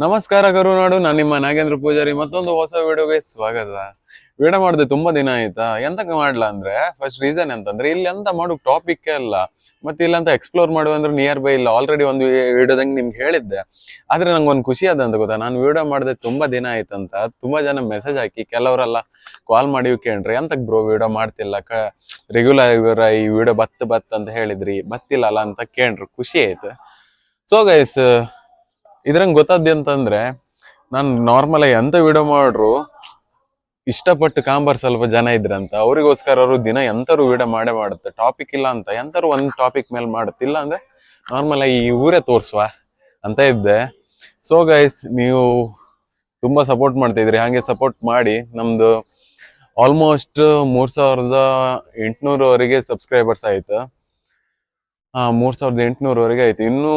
ನಮಸ್ಕಾರ ಕರುನಾಡು, ನಾನು ನಿಮ್ಮ ನಾಗೇಂದ್ರ ಪೂಜಾರಿ. ಮತ್ತೊಂದು ಹೊಸ ವಿಡಿಯೋಗೆ ಸ್ವಾಗತ. ವಿಡಿಯೋ ಮಾಡಿದೆ ತುಂಬಾ ದಿನ ಆಯ್ತಾ. ಎಂತಕ್ಕೆ ಮಾಡ್ಲಾ ಅಂದ್ರೆ ಫಸ್ಟ್ ರೀಸನ್ ಅಂತಂದ್ರೆ ಇಲ್ಲಿ ಅಂತ ಮಾಡೋ ಟಾಪಿಕ್ ಅಲ್ಲ, ಮತ್ತೆ ಇಲ್ಲಂತ ಎಕ್ಸ್ಪ್ಲೋರ್ ಮಾಡುವ ಅಂದ್ರೆ ನಿಯರ್ ಬೈ ಇಲ್ಲ. ಆಲ್ರೆಡಿ ಒಂದು ವಿಡಿಯೋದಂಗೆ ನಿಮ್ಗೆ ಹೇಳಿದ್ದೆ. ಆದ್ರೆ ನಂಗೆ ಒಂದು ಖುಷಿ ಅದ ಅಂತ ಗೊತ್ತಾ, ನಾನು ವಿಡಿಯೋ ಮಾಡಿದೆ ತುಂಬಾ ದಿನ ಆಯ್ತಂತ ತುಂಬಾ ಜನ ಮೆಸೇಜ್ ಹಾಕಿ, ಕೆಲವರೆಲ್ಲ ಕಾಲ್ ಮಾಡಿ ಕೇಳ್ರಿ ಎಂತಕ್ ಬ್ರೋ ವಿಡಿಯೋ ಮಾಡ್ತಿಲ್ಲ, ರೆಗ್ಯುಲರ್ ಈ ವಿಡಿಯೋ ಬತ್ ಅಂತ ಹೇಳಿದ್ರಿ, ಬತ್ತಿಲ್ಲಲ್ಲ ಅಂತ ಕೇಳ್ರು. ಖುಷಿ ಆಯ್ತು. ಸೊ ಗೈಸ್, ಇದ್ರಂಗ್ ಗೊತ್ತಾದ್ಯ ಅಂತಂದ್ರೆ ನಾನು ನಾರ್ಮಲ್ ಆಗಿ ಎಂತ ವಿಡಿಯೋ ಮಾಡ್ರು ಇಷ್ಟಪಟ್ಟು ಕಾಂಬರ್ ಸ್ವಲ್ಪ ಜನ ಇದ್ರಂತ, ಅವ್ರಿಗೋಸ್ಕರ ಅವರು ದಿನ ಎಂತರು ವಿಡಿಯೋ ಮಾಡುತ್ತೆ. ಟಾಪಿಕ್ ಇಲ್ಲ ಅಂತ ಎಂತರು ಒಂದ್ ಟಾಪಿಕ್ ಮೇಲೆ ಮಾಡುತ್ತಿಲ್ಲ ಅಂದ್ರೆ ನಾರ್ಮಲ್ ಆಗಿ ಈ ಊರೇ ತೋರ್ಸುವ ಅಂತ ಇದ್ದೆ. ಸೊ ಗೈಸ್, ನೀವು ತುಂಬಾ ಸಪೋರ್ಟ್ ಮಾಡ್ತಾ ಇದ್ರಿ, ಹಾಗೆ ಸಪೋರ್ಟ್ ಮಾಡಿ. ನಮ್ದು ಆಲ್ಮೋಸ್ಟ್ 3800ವರೆಗೆ ಸಬ್ಸ್ಕ್ರೈಬರ್ಸ್ ಆಯ್ತು. 3800ವರೆಗೆ ಆಯ್ತು. ಇನ್ನು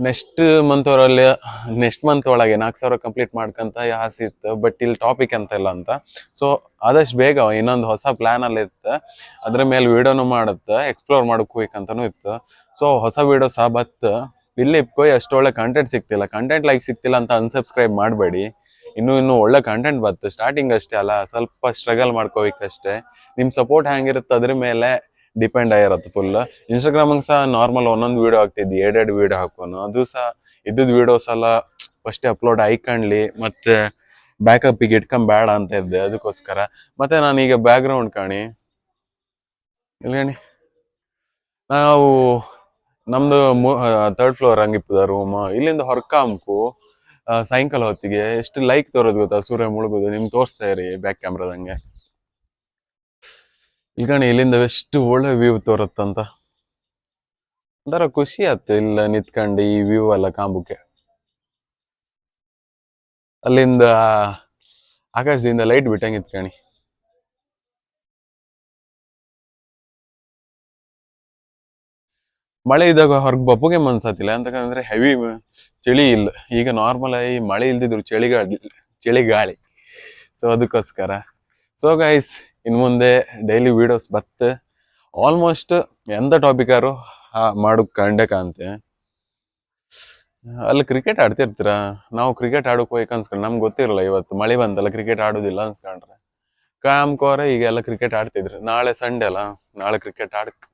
ನೆಕ್ಸ್ಟ್ ಮಂತ್ ಒಳಗೆ 4000 ಕಂಪ್ಲೀಟ್ ಮಾಡ್ಕಂತ ಆಸೆ ಇತ್ತು. ಬಟ್ ಇಲ್ಲಿ ಟಾಪಿಕ್ ಅಂತ ಇಲ್ಲ ಅಂತ. ಸೊ ಆದಷ್ಟು ಬೇಗ ಇನ್ನೊಂದು ಹೊಸ ಪ್ಲಾನ್ ಅಲ್ಲಿ ಇತ್ತು, ಅದ್ರ ಮೇಲೆ ವಿಡಿಯೋನು ಮಾಡುತ್ತೆ, ಎಕ್ಸ್ಪ್ಲೋರ್ ಮಾಡಕ್ ಹೋಯ್ಕಂತಾನು ಇತ್ತು. ಸೊ ಹೊಸ ವಿಡಿಯೋ ಸಹ ಬತ್ತು. ಇಲ್ಲಿ ಅಷ್ಟು ಒಳ್ಳೆ ಕಂಟೆಂಟ್ ಸಿಗ್ತಿಲ್ಲ ಅಂತ ಅನ್ಸಬ್ಸ್ಕ್ರೈಬ್ ಮಾಡಬೇಡಿ. ಇನ್ನು ಒಳ್ಳೆ ಕಂಟೆಂಟ್ ಬತ್ತು. ಸ್ಟಾರ್ಟಿಂಗ್ ಅಷ್ಟೇ ಅಲ್ಲ, ಸ್ವಲ್ಪ ಸ್ಟ್ರಗಲ್ ಮಾಡ್ಕೋಬೇಕಷ್ಟೇ. ನಿಮ್ ಸಪೋರ್ಟ್ ಹೆಂಗಿರುತ್ತೆ ಅದ್ರ ಮೇಲೆ ಡಿಪೆಂಡ್ ಆಗಿರತ್ತೆ ಫುಲ್. ಇನ್ಸ್ಟಾಗ್ರಾಮ್ ಸಹ ನಾರ್ಮಲ್ ಒಂದೊಂದು ವಿಡಿಯೋ ಹಾಕ್ತಿದ್ದಿ, ಎರಡೆರಡು ವಿಡಿಯೋ ಹಾಕೋನು. ಅದು ಸಹ ಇದ್ದದ್ ವಿಡಿಯೋಸ್ ಎಲ್ಲ ಫಸ್ಟ್ ಅಪ್ಲೋಡ್ ಆಯ್ಕಣ್ಲಿ, ಮತ್ತೆ ಬ್ಯಾಕಪ್ಗೆ ಇಟ್ಕೊಂಬೇಡ ಅಂತ ಇದ್ದೆ. ಅದಕ್ಕೋಸ್ಕರ ಮತ್ತೆ ನಾನೀಗ ಬ್ಯಾಕ್ ಗ್ರೌಂಡ್ ಕಾಣಿ ಇಲ್ಲಿ, ನಾವು ನಮ್ದು 3rd ಫ್ಲೋರ್ ಹಂಗಿಪ್ಪದ ರೂಮ್. ಇಲ್ಲಿಂದ ಹೊರಕಾಂಕು ಸಾಯಂಕಾಲ ಹೊತ್ತಿಗೆ ಎಷ್ಟು ಲೈಕ್ ತೋರೋದು ಗೊತ್ತಾ, ಸೂರ್ಯ ಮುಳುಗೋದು. ನಿಮ್ಗೆ ತೋರಿಸ್ತಾ ಇರಿ ಬ್ಯಾಕ್ ಕ್ಯಾಮ್ರಾದಂಗೆ. ಈಗ ಇಲ್ಲಿಂದ ಎಷ್ಟು ಒಳ್ಳೆ ವ್ಯೂ ತೋರುತ್ತಂತ ಒಂಥರ ಖುಷಿ ಆಯ್ತು ಇಲ್ಲ ನಿತ್ಕೊಂಡು ಈ ವ್ಯೂ ಎಲ್ಲ ಕಾಂಬುಕ್ಕೆ. ಅಲ್ಲಿಂದ ಆಕಾಶದಿಂದ ಲೈಟ್ ಬಿಟ್ಟಂಗೆ ನಿತ್ಕಣಿ. ಮಳೆ ಇದ್ದಾಗ ಹೊರಗೆ ಬಪ್ಪುಗೆ ಮನ್ಸಾತಿಲ್ಲ, ಅಂತಕಂದ್ರೆ ಹೆವಿ ಚಳಿ ಇಲ್ಲ. ಈಗ ನಾರ್ಮಲ್ ಆಗಿ ಮಳೆ ಇಲ್ದಿದ್ರು ಚಳಿಗಾಳಿ. ಸೊ ಅದಕ್ಕೋಸ್ಕರ. ಸೊ ಗೈಸ್, ಇನ್ ಮುಂದೆ ಡೈಲಿ ವಿಡಿಯೋಸ್ ಬತ್ತೆ. ಆಲ್ಮೋಸ್ಟ್ ಎಂತ ಟಾಪಿಕ್ ಆರು ಮಾಡೋಕ್ ಕಂಡೆ ಕಾಂತೆ. ಅಲ್ಲಿ ಕ್ರಿಕೆಟ್ ಆಡ್ತಿರ್ತೀರಾ, ನಾವು ಕ್ರಿಕೆಟ್ ಆಡೋಕೆ ಹೋಯ್ಕ ಅನ್ಸ್ಕೊಂಡ್ ನಮ್ಗೆ ಗೊತ್ತಿರಲ್ಲ ಇವತ್ತು ಮಳೆ ಬಂತಲ್ಲ, ಕ್ರಿಕೆಟ್ ಆಡೋದಿಲ್ಲ ಅನ್ಸ್ಕೊಂಡ್ರೆ. ಕಾಮ್ಕೋರೆ ಈಗೆಲ್ಲ ಕ್ರಿಕೆಟ್ ಆಡ್ತಿದ್ರು. ನಾಳೆ ಸಂಡೆ ಅಲ್ಲ, ನಾಳೆ ಕ್ರಿಕೆಟ್ ಆಡಕ್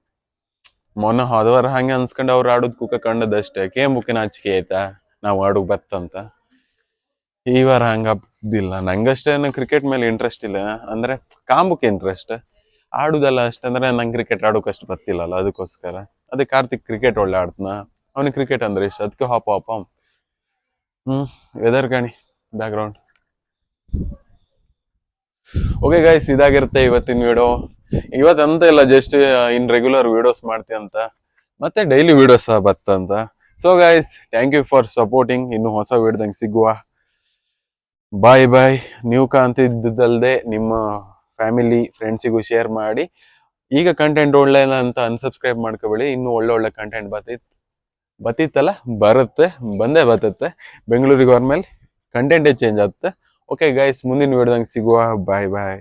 ಮೊನ್ನೆ ಹೋದವಾರ ಹಂಗೆ ಅನ್ಸ್ಕೊಂಡು ಅವ್ರು ಆಡೋದ್ ಕುಕ್ಕ ಕಂಡದಷ್ಟೇ. ಬುಕ್ಕಿನ ಹಚ್ಚಿಕೆ ಆಯ್ತಾ ನಾವು ಆಡೋಕ್ ಬತ್ತಂತ. ಈ ವಾರ ಹಂಗದಿಲ್ಲ. ನಂಗಷ್ಟೇನು ಕ್ರಿಕೆಟ್ ಮೇಲೆ ಇಂಟ್ರೆಸ್ಟ್ ಇಲ್ಲ, ಅಂದ್ರೆ ಕಾಂಬುಕ್ ಇಂಟ್ರೆಸ್ಟ್. ಆಡುದಲ್ಲ ಅಷ್ಟಂದ್ರೆ ನಂಗೆ ಕ್ರಿಕೆಟ್ ಆಡೋಕಷ್ಟು ಬತ್ತಿಲ್ಲಲ್ಲ, ಅದಕ್ಕೋಸ್ಕರ. ಅದೇ ಕಾರ್ತಿಕ್ ಕ್ರಿಕೆಟ್ ಒಳ್ಳೆ ಆಡ್ತನ, ಅವನಿಗೆ ಕ್ರಿಕೆಟ್ ಅಂದ್ರೆ ಇಷ್ಟ, ಅದಕ್ಕೆ ಹಾಪ ವೆದರ್ ಕಾಣಿ ಬ್ಯಾಕ್ ಗ್ರೌಂಡ್. ಓಕೆ ಗೈಸ್, ಇದಾಗಿರುತ್ತೆ ಇವತ್ತಿನ ವಿಡಿಯೋ. ಇವತ್ತಂತ ಇಲ್ಲ, ಜಸ್ಟ್ ಇನ್ ರೆಗ್ಯುಲರ್ ವಿಡಿಯೋಸ್ ಮಾಡ್ತಿ ಅಂತ, ಮತ್ತೆ ಡೈಲಿ ವಿಡಿಯೋಸ್ ಸಹ ಬತ್ತಂತ. So guys, thank you for supporting. ಇನ್ನು ಹೊಸ ವಿಡಿಯೋದಂಗೆ ಸಿಗುವ. ಬಾಯ್ ಬಾಯ್. ನೀವು ಕಾಣ್ತಿದ್ದಲ್ದೆ ನಿಮ್ಮ ಫ್ಯಾಮಿಲಿ ಫ್ರೆಂಡ್ಸಿಗೂ ಶೇರ್ ಮಾಡಿ. ಈಗ ಕಂಟೆಂಟ್ ಒಳ್ಳೆ ಅಂತ ಅನ್ಸಬ್ಸ್ಕ್ರೈಬ್ ಮಾಡ್ಕೋಬೇಡಿ. ಇನ್ನು ಒಳ್ಳೆ ಕಂಟೆಂಟ್ ಬತ್ತಿತ್ತಲ್ಲ, ಬಂದೇ ಬರುತ್ತೆ. ಬೆಂಗಳೂರಿಗೆ ಹೋದ್ಮೇಲೆ ಕಂಟೆಂಟೇ ಚೇಂಜ್ ಆಗುತ್ತೆ. ಓಕೆ ಗೈಸ್, ಮುಂದಿನ ವಿಡಿಯೋದಂಗೆ ಸಿಗುವ. ಬಾಯ್ ಬಾಯ್.